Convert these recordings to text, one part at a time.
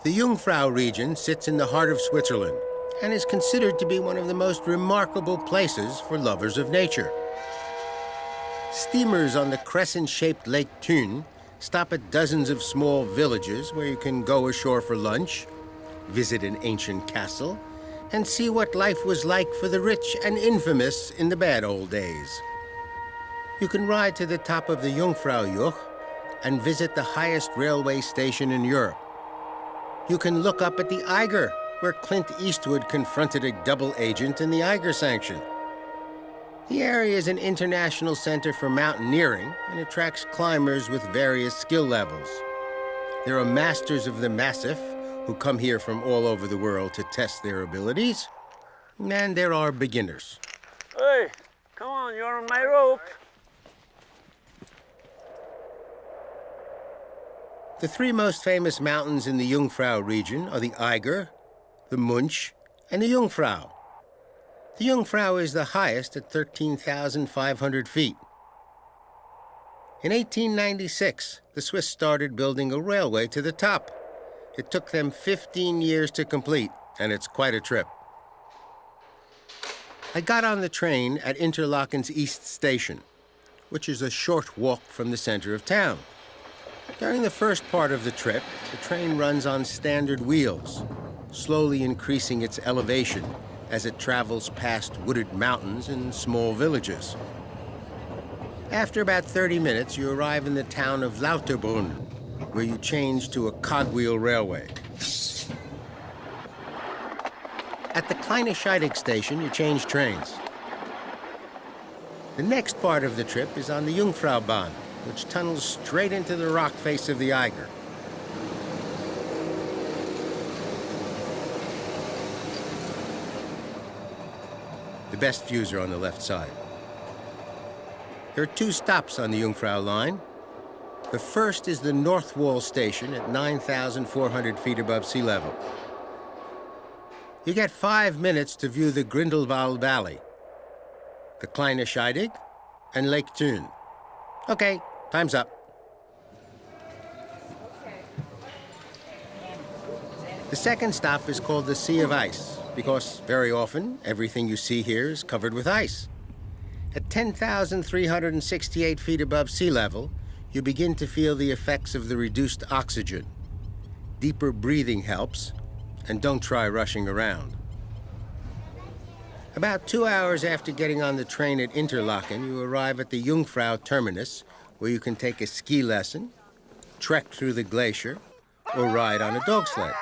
The JUNGFRAU region sits in the heart of Switzerland and is considered to be one of the most remarkable places for lovers of nature. Steamers on the crescent-shaped Lake Thun stop at dozens of small villages where you can go ashore for lunch, visit an ancient castle, and see what life was like for the rich and infamous in the bad old days. You can ride to the top of the Jungfraujoch and visit the highest railway station in Europe. You can look up at the Eiger, where Clint Eastwood confronted a double agent in the Eiger Sanction. The area is an international center for mountaineering and attracts climbers with various skill levels. There are masters of the massif who come here from all over the world to test their abilities, and there are beginners. Hey, come on, you're on my rope. The three most famous mountains in the Jungfrau region are the Eiger, the Munch, and the Jungfrau. The Jungfrau is the highest at 13,500 feet. In 1896, the Swiss started building a railway to the top. It took them 15 years to complete, and it's quite a trip. I got on the train at Interlaken's East Station, which is a short walk from the center of town. During the first part of the trip, the train runs on standard wheels, slowly increasing its elevation as it travels past wooded mountains and small villages. After about 30 minutes, you arrive in the town of Lauterbrunn, where you change to a cogwheel railway. At the Kleine Scheidegg station, you change trains. The next part of the trip is on the Jungfraubahn, which tunnels straight into the rock face of the Eiger. The best views are on the left side. There are two stops on the Jungfrau line. The first is the North Wall station at 9,400 feet above sea level. You get 5 minutes to view the Grindelwald Valley, the Kleine Scheidegg, and Lake Thun. Okay, time's up. The second stop is called the Sea of Ice, because very often everything you see here is covered with ice. At 10,368 feet above sea level, you begin to feel the effects of the reduced oxygen. Deeper breathing helps, and don't try rushing around. About 2 hours after getting on the train at Interlaken, you arrive at the Jungfrau terminus, where you can take a ski lesson, trek through the glacier, or ride on a dog sled.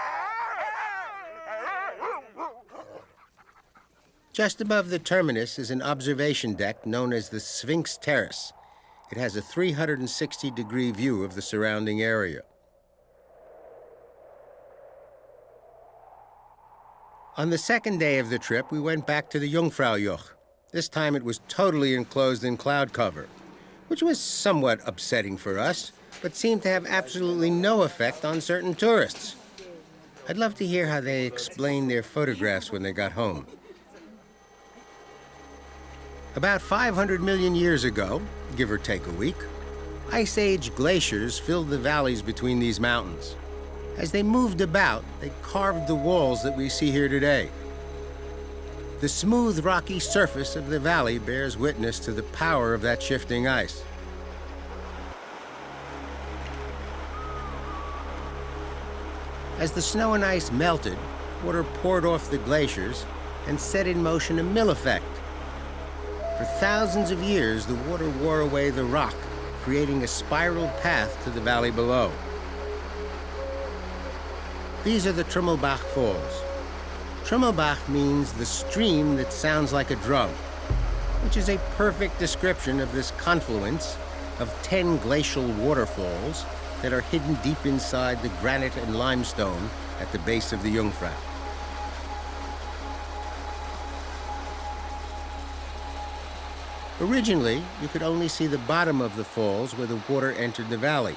Just above the terminus is an observation deck known as the Sphinx Terrace. It has a 360-degree view of the surrounding area. On the second day of the trip, we went back to the Jungfraujoch. This time it was totally enclosed in cloud cover, which was somewhat upsetting for us, but seemed to have absolutely no effect on certain tourists. I'd love to hear how they explained their photographs when they got home. About 500 million years ago, give or take a week, Ice Age glaciers filled the valleys between these mountains. As they moved about, they carved the walls that we see here today. The smooth, rocky surface of the valley bears witness to the power of that shifting ice. As the snow and ice melted, water poured off the glaciers and set in motion a mill effect. For thousands of years, the water wore away the rock, creating a spiral path to the valley below. These are the Trümmelbach Falls. Trümmelbach means the stream that sounds like a drum, which is a perfect description of this confluence of 10 glacial waterfalls that are hidden deep inside the granite and limestone at the base of the Jungfrau. Originally, you could only see the bottom of the falls where the water entered the valley.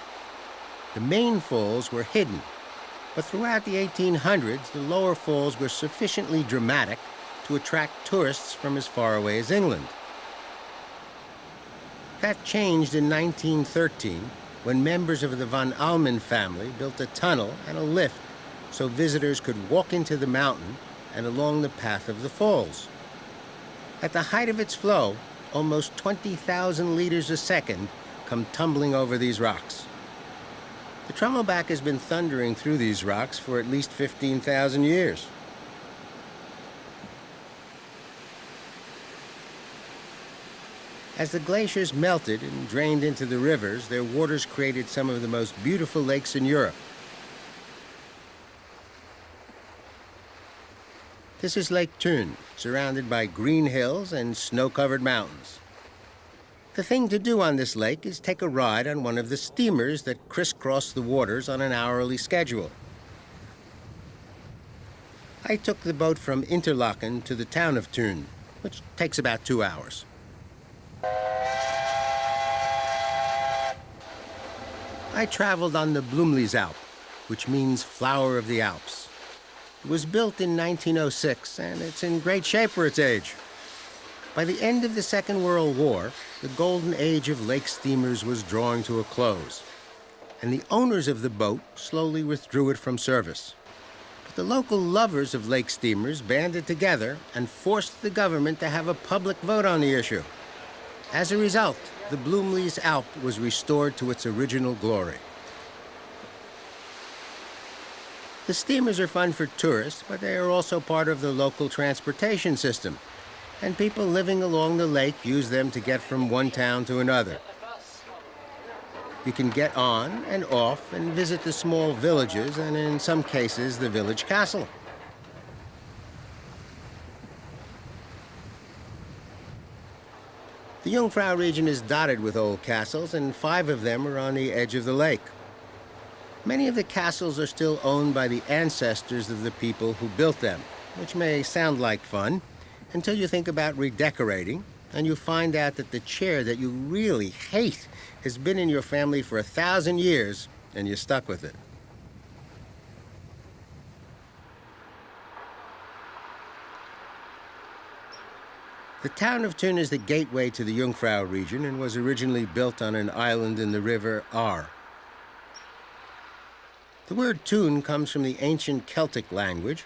The main falls were hidden, but throughout the 1800s, the lower falls were sufficiently dramatic to attract tourists from as far away as England. That changed in 1913 when members of the von Allmen family built a tunnel and a lift so visitors could walk into the mountain and along the path of the falls. At the height of its flow, almost 20,000 liters a second come tumbling over these rocks. The Trummelback has been thundering through these rocks for at least 15,000 years. As the glaciers melted and drained into the rivers, their waters created some of the most beautiful lakes in Europe. This is Lake Thun, surrounded by green hills and snow-covered mountains. The thing to do on this lake is take a ride on one of the steamers that crisscross the waters on an hourly schedule. I took the boat from Interlaken to the town of Thun, which takes about 2 hours. I traveled on the Blumlisalp, which means flower of the Alps. It was built in 1906, and it's in great shape for its age. By the end of the Second World War, the golden age of lake steamers was drawing to a close, and the owners of the boat slowly withdrew it from service. But the local lovers of lake steamers banded together and forced the government to have a public vote on the issue. As a result, the Blumlisalp was restored to its original glory. The steamers are fun for tourists, but they are also part of the local transportation system, and people living along the lake use them to get from one town to another. You can get on and off and visit the small villages, and in some cases, the village castle. The JUNGFRAU region is dotted with old castles, and 5 of them are on the edge of the lake. Many of the castles are still owned by the ancestors of the people who built them, which may sound like fun until you think about redecorating, and you find out that the chair that you really hate has been in your family for 1,000 years, and you're stuck with it. The town of Thun is the gateway to the JUNGFRAU region and was originally built on an island in the river Aar. The word Thun comes from the ancient Celtic language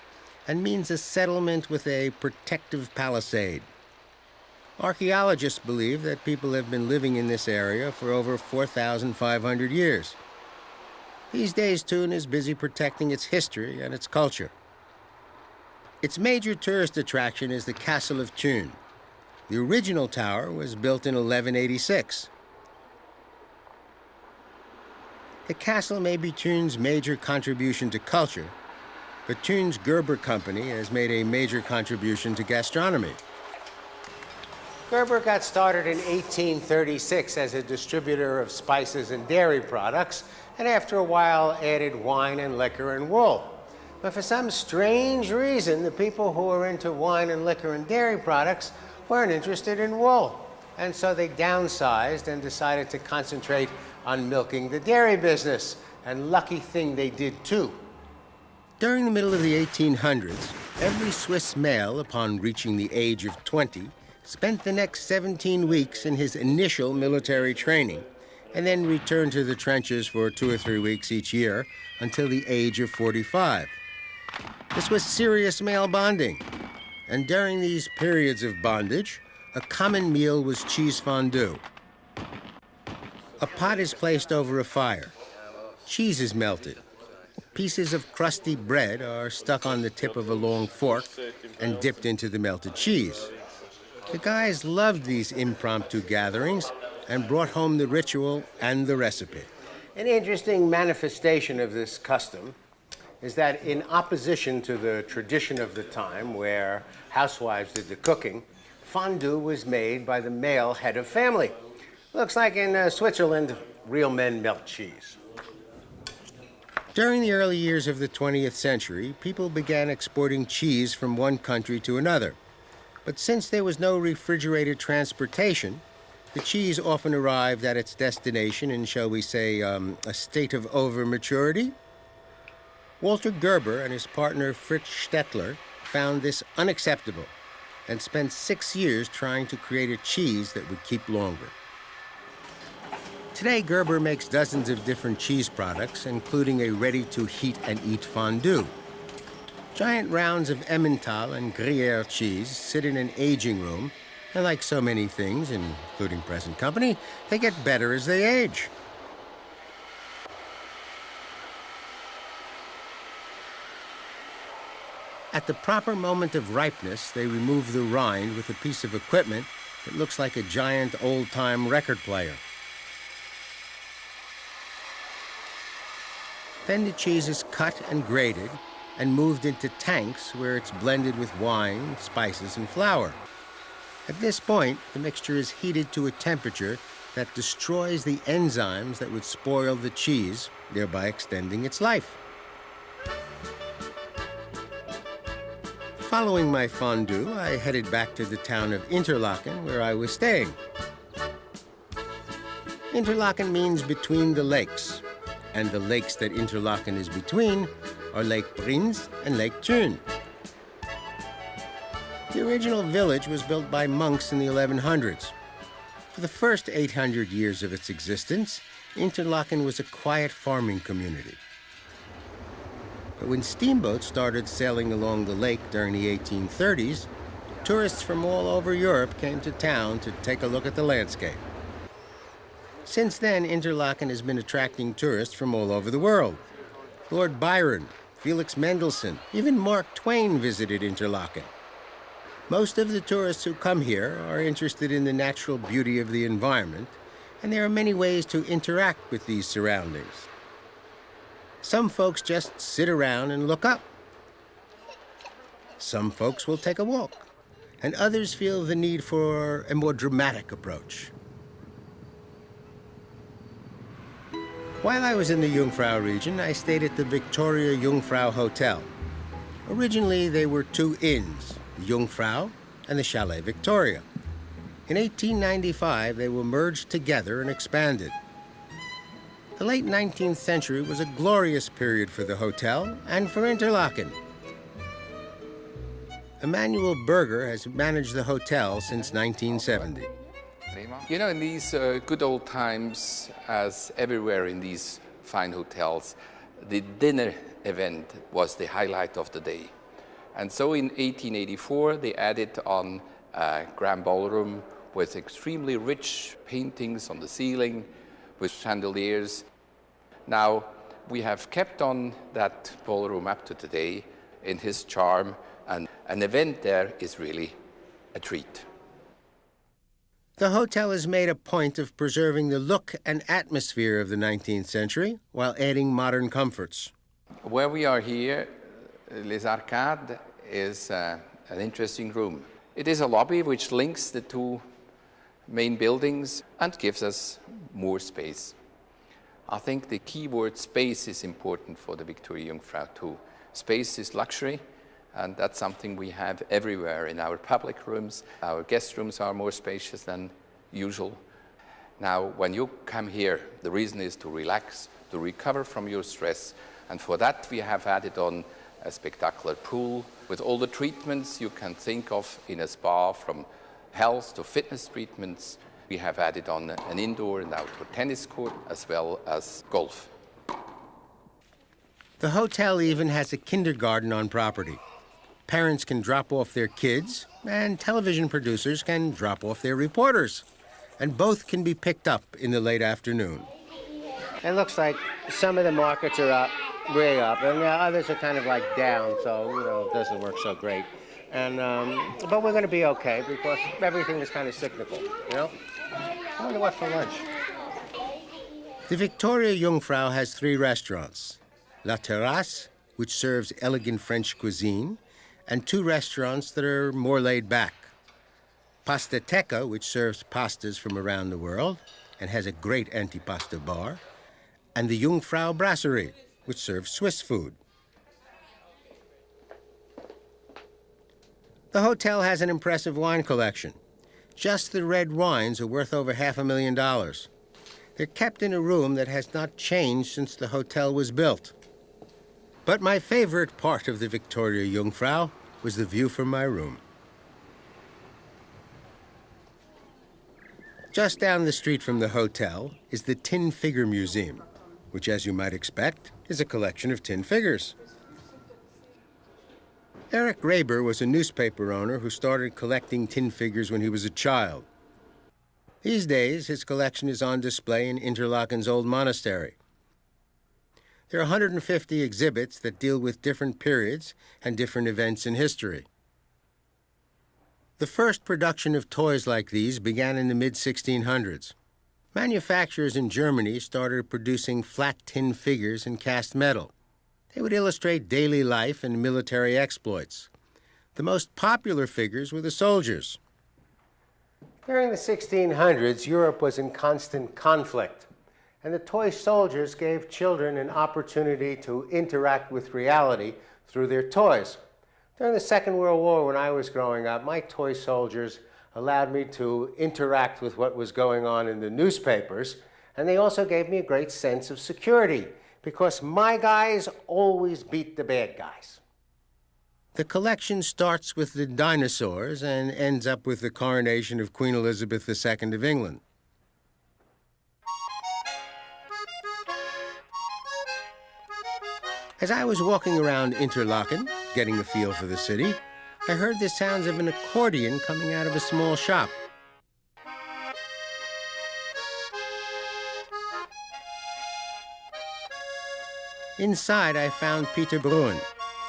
and means a settlement with a protective palisade. Archaeologists believe that people have been living in this area for over 4,500 years. These days, Thun is busy protecting its history and its culture. Its major tourist attraction is the Castle of Thun. The original tower was built in 1186. The castle may be Thun's major contribution to culture, but Thun's Gerber Company has made a major contribution to gastronomy. Gerber got started in 1836 as a distributor of spices and dairy products, and after a while added wine and liquor and wool. But for some strange reason, the people who were into wine and liquor and dairy products weren't interested in wool. And so they downsized and decided to concentrate on milking the dairy business. And lucky thing they did too. During the middle of the 1800s, every Swiss male, upon reaching the age of 20, spent the next 17 weeks in his initial military training, and then returned to the trenches for 2 or 3 weeks each year until the age of 45. This was serious male bonding. And during these periods of bondage, a common meal was cheese fondue. A pot is placed over a fire. Cheese is melted. Pieces of crusty bread are stuck on the tip of a long fork and dipped into the melted cheese. The guys loved these impromptu gatherings and brought home the ritual and the recipe. An interesting manifestation of this custom is that in opposition to the tradition of the time where housewives did the cooking, fondue was made by the male head of family. Looks like in Switzerland, real men melt cheese. During the early years of the 20th century, people began exporting cheese from one country to another. But since there was no refrigerated transportation, the cheese often arrived at its destination in, shall we say, a state of over-maturity. Walter Gerber and his partner Fritz Stettler found this unacceptable and spent 6 years trying to create a cheese that would keep longer. Today, Gerber makes dozens of different cheese products, including a ready-to-heat and eat fondue. Giant rounds of Emmental and Gruyere cheese sit in an aging room, and like so many things, including present company, they get better as they age. At the proper moment of ripeness, they remove the rind with a piece of equipment that looks like a giant old-time record player. Then the cheese is cut and grated and moved into tanks where it's blended with wine, spices, and flour. At this point, the mixture is heated to a temperature that destroys the enzymes that would spoil the cheese, thereby extending its life. Following my fondue, I headed back to the town of Interlaken, where I was staying. Interlaken means between the lakes, and the lakes that Interlaken is between are Lake Brins and Lake Thun. The original village was built by monks in the 1100s. For the first 800 years of its existence, Interlaken was a quiet farming community. But when steamboats started sailing along the lake during the 1830s, tourists from all over Europe came to town to take a look at the landscape. Since then, Interlaken has been attracting tourists from all over the world. Lord Byron, Felix Mendelssohn, even Mark Twain visited Interlaken. Most of the tourists who come here are interested in the natural beauty of the environment, and there are many ways to interact with these surroundings. Some folks just sit around and look up. Some folks will take a walk, and others feel the need for a more dramatic approach. While I was in the JUNGFRAU region, I stayed at the Victoria JUNGFRAU Hotel. Originally, they were two inns, the JUNGFRAU and the Chalet Victoria. In 1895, they were merged together and expanded. The late 19th century was a glorious period for the hotel and for Interlaken. Emanuel Berger has managed the hotel since 1970. You know, in these good old times, as everywhere in these fine hotels, the dinner event was the highlight of the day. And so in 1884, they added on a grand ballroom with extremely rich paintings on the ceiling, with chandeliers. Now, we have kept on that ballroom up to today in his charm, and an event there is really a treat. The hotel has made a point of preserving the look and atmosphere of the 19th century while adding modern comforts. Where we are here, Les Arcades is an interesting room. It is a lobby which links the two main buildings and gives us more space. I think the key word space is important for the Victoria Jungfrau too. Space is luxury, and that's something we have everywhere in our public rooms. Our guest rooms are more spacious than usual. Now, when you come here, the reason is to relax, to recover from your stress, and for that we have added on a spectacular pool with all the treatments you can think of in a spa, from health to fitness treatments. We have added on an indoor and outdoor tennis court, as well as golf. The hotel even has a kindergarten on property. Parents can drop off their kids, and television producers can drop off their reporters. And both can be picked up in the late afternoon. It looks like some of the markets are up, way up, and the others are kind of like down, so, you know, it doesn't work so great. And, but we're going to be okay because everything is kind of cyclical, you know? I wonder what for lunch. The Victoria Jungfrau has 3 restaurants. La Terrasse, which serves elegant French cuisine, and 2 restaurants that are more laid back. Pastateca, which serves pastas from around the world and has a great antipasta bar, and the Jungfrau Brasserie, which serves Swiss food. The hotel has an impressive wine collection. Just the red wines are worth over $500,000. They're kept in a room that has not changed since the hotel was built. But my favorite part of the Victoria Jungfrau was the view from my room. Just down the street from the hotel is the Tin Figure Museum, which, as you might expect, is a collection of tin figures. Eric Graeber was a newspaper owner who started collecting tin figures when he was a child. These days, his collection is on display in Interlaken's old monastery. There are 150 exhibits that deal with different periods and different events in history. The first production of toys like these began in the mid-1600s. Manufacturers in Germany started producing flat tin figures in cast metal. They would illustrate daily life and military exploits. The most popular figures were the soldiers. During the 1600s, Europe was in constant conflict, and the toy soldiers gave children an opportunity to interact with reality through their toys. During the Second World War, when I was growing up, my toy soldiers allowed me to interact with what was going on in the newspapers, and they also gave me a great sense of security, because my guys always beat the bad guys. The collection starts with the dinosaurs and ends up with the coronation of Queen Elizabeth II of England. As I was walking around Interlaken, getting a feel for the city, I heard the sounds of an accordion coming out of a small shop. Inside, I found Peter Bruin.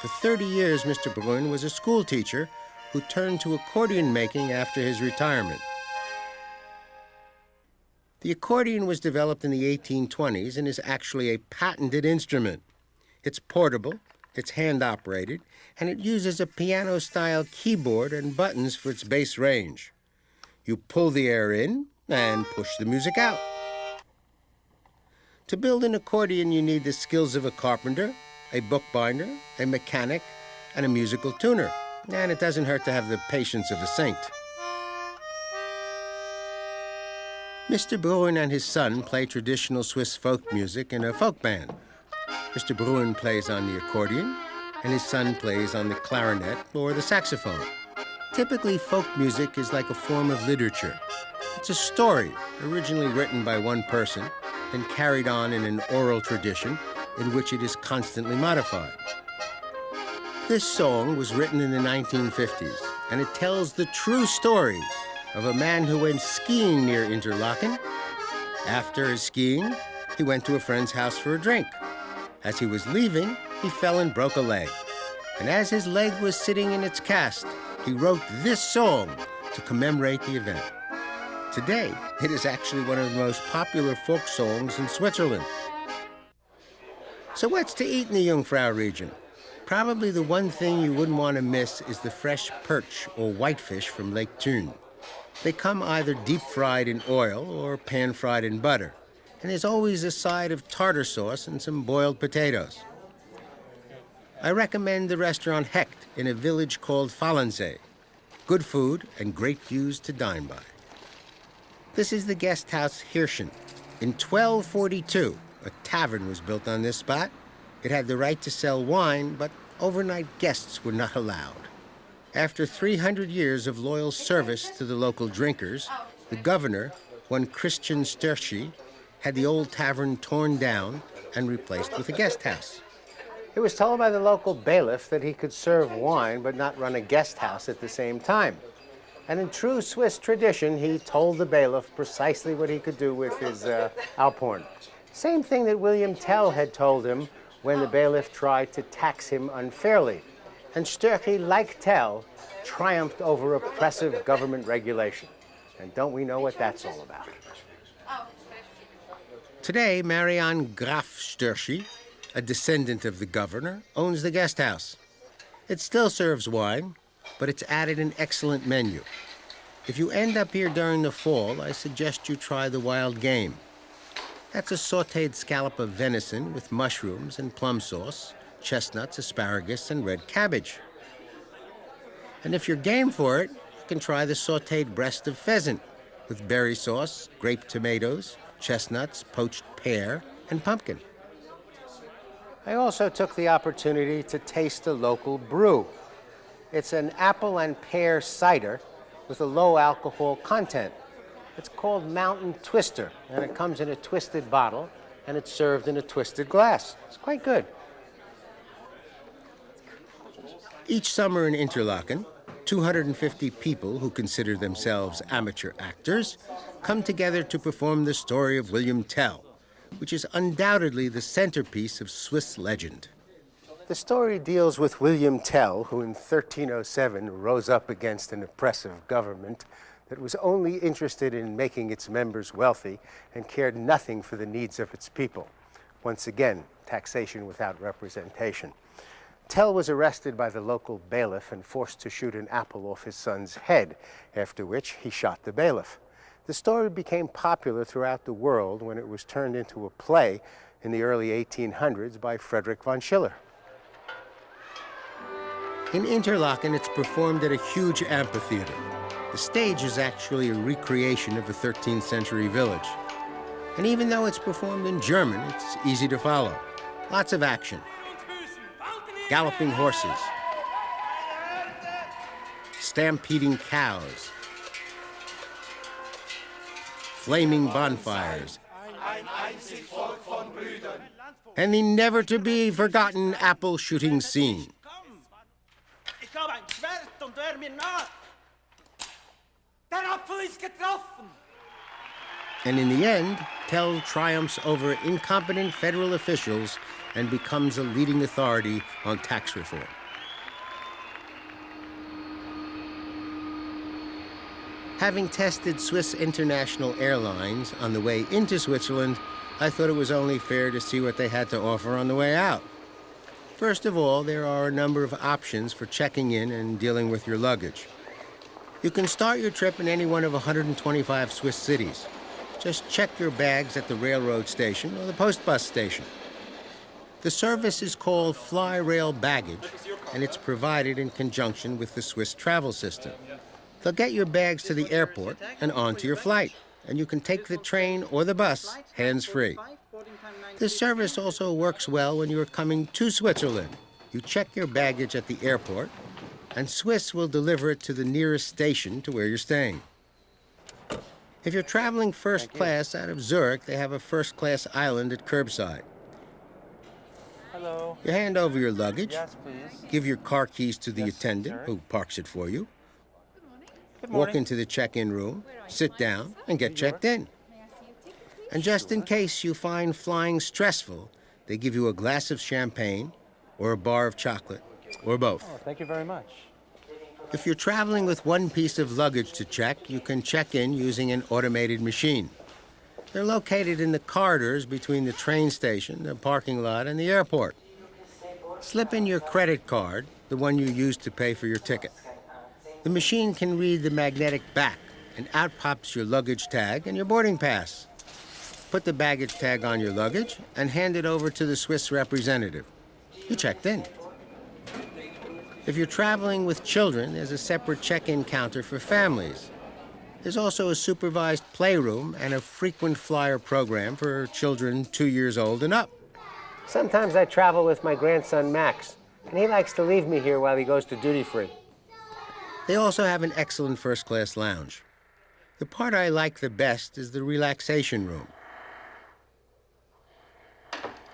For 30 years, Mr. Bruin was a school teacher who turned to accordion making after his retirement. The accordion was developed in the 1820s and is actually a patented instrument. It's portable, it's hand-operated, and it uses a piano-style keyboard and buttons for its bass range. You pull the air in and push the music out. To build an accordion, you need the skills of a carpenter, a bookbinder, a mechanic, and a musical tuner. And it doesn't hurt to have the patience of a saint. Mr. Bruin and his son play traditional Swiss folk music in a folk band. Mr. Bruin plays on the accordion, and his son plays on the clarinet or the saxophone. Typically, folk music is like a form of literature. It's a story originally written by one person, then carried on in an oral tradition in which it is constantly modified. This song was written in the 1950s, and it tells the true story of a man who went skiing near Interlaken. After his skiing, he went to a friend's house for a drink. As he was leaving, he fell and broke a leg. And as his leg was sitting in its cast, he wrote this song to commemorate the event. Today, it is actually one of the most popular folk songs in Switzerland. So what's to eat in the JUNGFRAU region? Probably the one thing you wouldn't want to miss is the fresh perch or whitefish from Lake Thun. They come either deep-fried in oil or pan-fried in butter. And there's always a side of tartar sauce and some boiled potatoes. I recommend the restaurant Hecht in a village called Falensee. Good food and great views to dine by. This is the guest house Hirschen. In 1242, a tavern was built on this spot. It had the right to sell wine, but overnight guests were not allowed. After 300 years of loyal service to the local drinkers, the governor, one Christian Sturchy, had the old tavern torn down and replaced with a guest house. He was told by the local bailiff that he could serve wine but not run a guest house at the same time. And in true Swiss tradition, he told the bailiff precisely what he could do with his Alphorn. Same thing that William Tell had told him when the bailiff tried to tax him unfairly. And Sturkey, like Tell, triumphed over oppressive government regulation. And don't we know what that's all about? Today, Marianne Graf Sturchy, a descendant of the governor, owns the guest house. It still serves wine, but it's added an excellent menu. If you end up here during the fall, I suggest you try the wild game. That's a sautéed scallop of venison with mushrooms and plum sauce, chestnuts, asparagus, and red cabbage. And if you're game for it, you can try the sautéed breast of pheasant with berry sauce, grape tomatoes, chestnuts, poached pear, and pumpkin. I also took the opportunity to taste a local brew. It's an apple and pear cider with a low alcohol content. It's called Mountain Twister, and it comes in a twisted bottle, and it's served in a twisted glass. It's quite good. Each summer in Interlaken, 250 people who consider themselves amateur actors come together to perform the story of William Tell, which is undoubtedly the centerpiece of Swiss legend. The story deals with William Tell, who in 1307 rose up against an oppressive government that was only interested in making its members wealthy and cared nothing for the needs of its people. Once again, taxation without representation. Tell was arrested by the local bailiff and forced to shoot an apple off his son's head, after which he shot the bailiff. The story became popular throughout the world when it was turned into a play in the early 1800s by Friedrich von Schiller. In Interlaken, it's performed at a huge amphitheater. The stage is actually a recreation of a 13th century village. And even though it's performed in German, it's easy to follow. Lots of action. Galloping horses. Stampeding cows. Flaming bonfires. And the never-to-be-forgotten apple-shooting scene. And in the end, Tell triumphs over incompetent federal officials and becomes a leading authority on tax reform. Having tested Swiss International Airlines on the way into Switzerland, I thought it was only fair to see what they had to offer on the way out. First of all, there are a number of options for checking in and dealing with your luggage. You can start your trip in any one of 125 Swiss cities. Just check your bags at the railroad station or the post bus station. The service is called Fly Rail Baggage, and it's provided in conjunction with the Swiss travel system. They'll get your bags to the airport and onto your flight, and you can take the train or the bus hands-free. This service also works well when you are coming to Switzerland. You check your baggage at the airport, and Swiss will deliver it to the nearest station to where you're staying. If you're traveling first class out of Zurich, they have a first-class island at curbside. Hello. You hand over your luggage, Yes, please. give your car keys to the Yes, attendant sir. who parks it for you, Good walk morning. into the check-in room, sit down, and get checked in. And just in case you find flying stressful, they give you a glass of champagne or a bar of chocolate, or both. Oh, thank you very much. If you're traveling with one piece of luggage to check, you can check in using an automated machine. They're located in the corridors between the train station, the parking lot, and the airport. Slip in your credit card, the one you used to pay for your ticket. The machine can read the magnetic back, and out pops your luggage tag and your boarding pass. Put the baggage tag on your luggage and hand it over to the Swiss representative. You checked in. If you're traveling with children, there's a separate check-in counter for families. There's also a supervised playroom and a frequent flyer program for children 2 years old and up. Sometimes I travel with my grandson, Max, and he likes to leave me here while he goes to duty-free. They also have an excellent first-class lounge. The part I like the best is the relaxation room.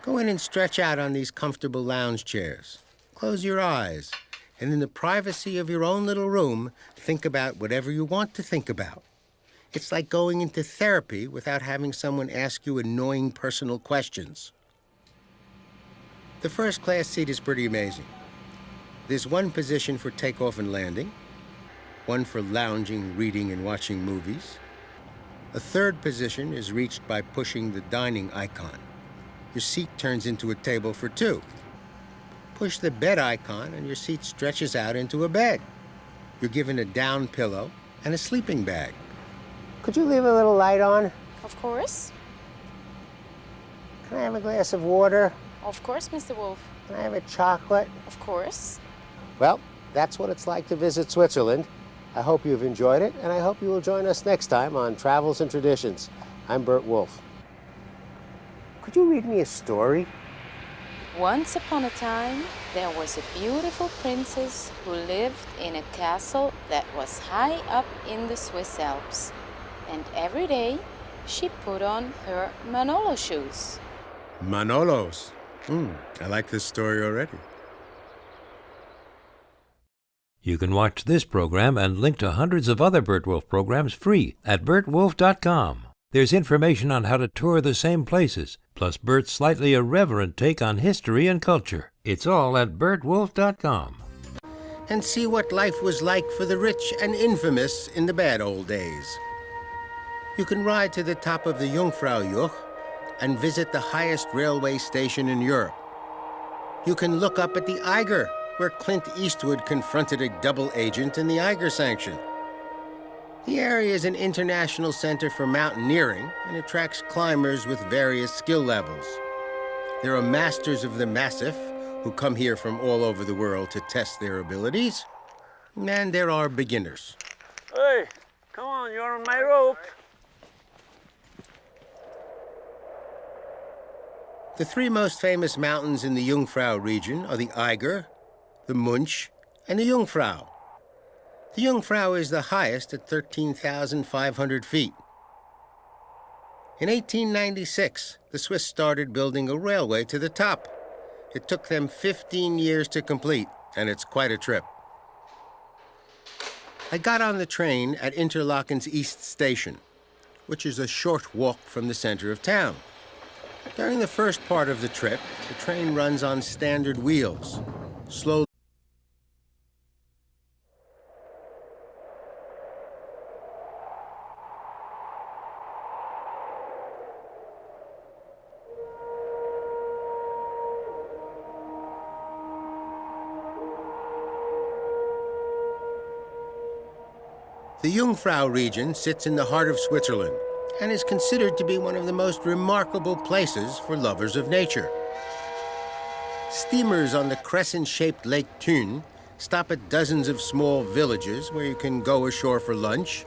Go in and stretch out on these comfortable lounge chairs. Close your eyes, and in the privacy of your own little room, think about whatever you want to think about. It's like going into therapy without having someone ask you annoying personal questions. The first-class seat is pretty amazing. There's one position for takeoff and landing, one for lounging, reading, and watching movies. A third position is reached by pushing the dining icon. Your seat turns into a table for two. Push the bed icon and your seat stretches out into a bed. You're given a down pillow and a sleeping bag. Could you leave a little light on? Of course. Can I have a glass of water? Of course, Mr. Wolf. Can I have a chocolate? Of course. Well, that's what it's like to visit Switzerland. I hope you've enjoyed it, and I hope you will join us next time on Travels and Traditions. I'm Burt Wolf. Could you read me a story? Once upon a time, there was a beautiful princess who lived in a castle that was high up in the Swiss Alps. And every day, she put on her Manolo shoes. Manolos. I like this story already. You can watch this program and link to hundreds of other Burt Wolf programs free at burtwolf.com. There's information on how to tour the same places, plus Burt's slightly irreverent take on history and culture. It's all at burtwolf.com. And see what life was like for the rich and infamous in the bad old days. You can ride to the top of the JUNGFRAU and visit the highest railway station in Europe. You can look up at the Eiger, where Clint Eastwood confronted a double agent in the Eiger Sanction. The area is an international center for mountaineering and attracts climbers with various skill levels. There are masters of the massif who come here from all over the world to test their abilities, and there are beginners. Hey, come on, you're on my rope. The three most famous mountains in the JUNGFRAU region are the Eiger, the Munch, and the Jungfrau. The Jungfrau is the highest at 13,500 feet. In 1896, the Swiss started building a railway to the top. It took them 15 years to complete, and it's quite a trip. I got on the train at Interlaken's East Station, which is a short walk from the center of town. During the first part of the trip, the train runs on standard wheels, slowly. The JUNGFRAU region sits in the heart of Switzerland and is considered to be one of the most remarkable places for lovers of nature. Steamers on the crescent-shaped Lake Thun stop at dozens of small villages where you can go ashore for lunch,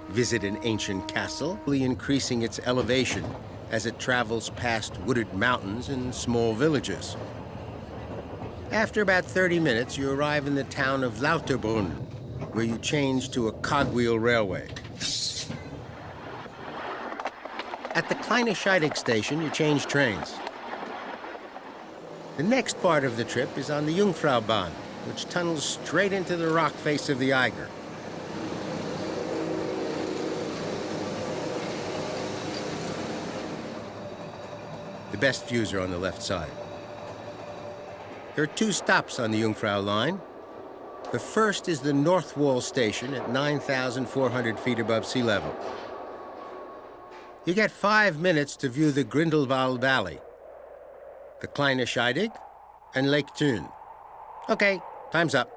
visit an ancient castle, increasing its elevation as it travels past wooded mountains and small villages. After about 30 minutes, you arrive in the town of Lauterbrunn, where you change to a cogwheel railway. At the Kleine Scheidegg station, you change trains. The next part of the trip is on the Jungfraubahn, which tunnels straight into the rock face of the Eiger. The best views are on the left side. There are two stops on the Jungfrau line. The first is the North Wall station at 9,400 feet above sea level. You get 5 minutes to view the Grindelwald Valley, the Kleine Scheidegg, and Lake Thun. Okay, time's up.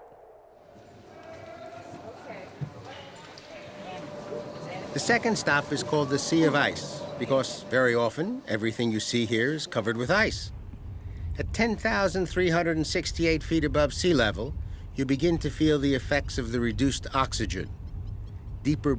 The second stop is called the Sea of Ice, because very often everything you see here is covered with ice. At 10,368 feet above sea level, you begin to feel the effects of the reduced oxygen. Deeper